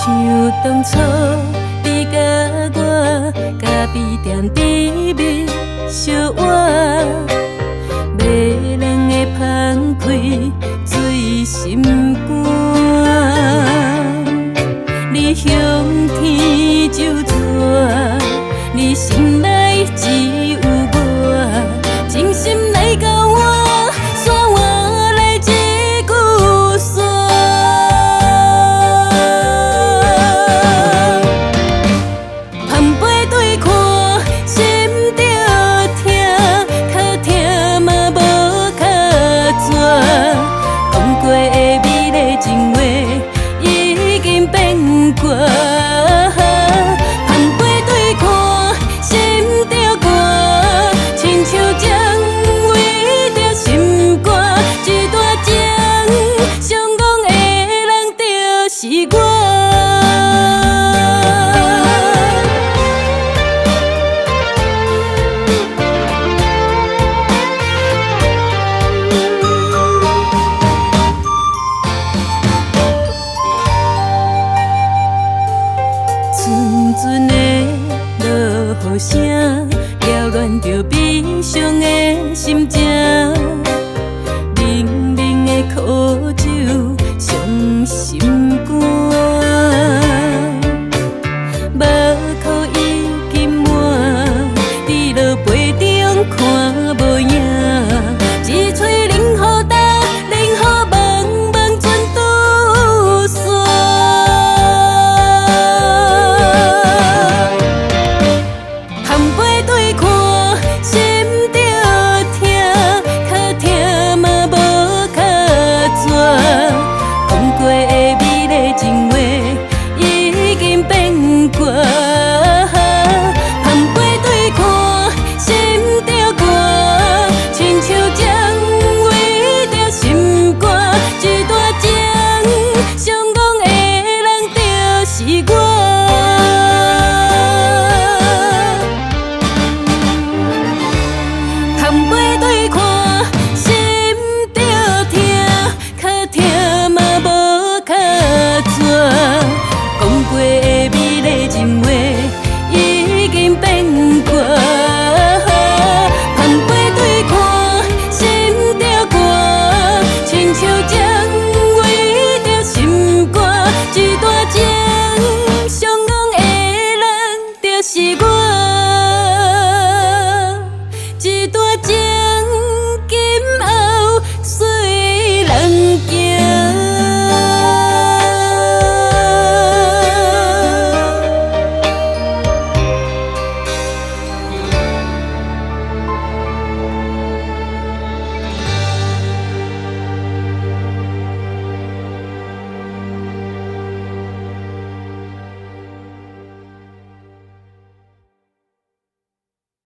像当初你甲我咖啡店甜蜜相偎，迷人的放开醉心肝。你向天就带，你心内只有我，真心来甲我，山我来一句说。攀背对看，心着痛，较痛嘛无较绝。讲过的美丽情话，已经变卦。攀背对看，心着寒，亲像将为着心肝，一大情，上戆的人就是我。阵阵的落雨声，扰乱着悲伤的心情。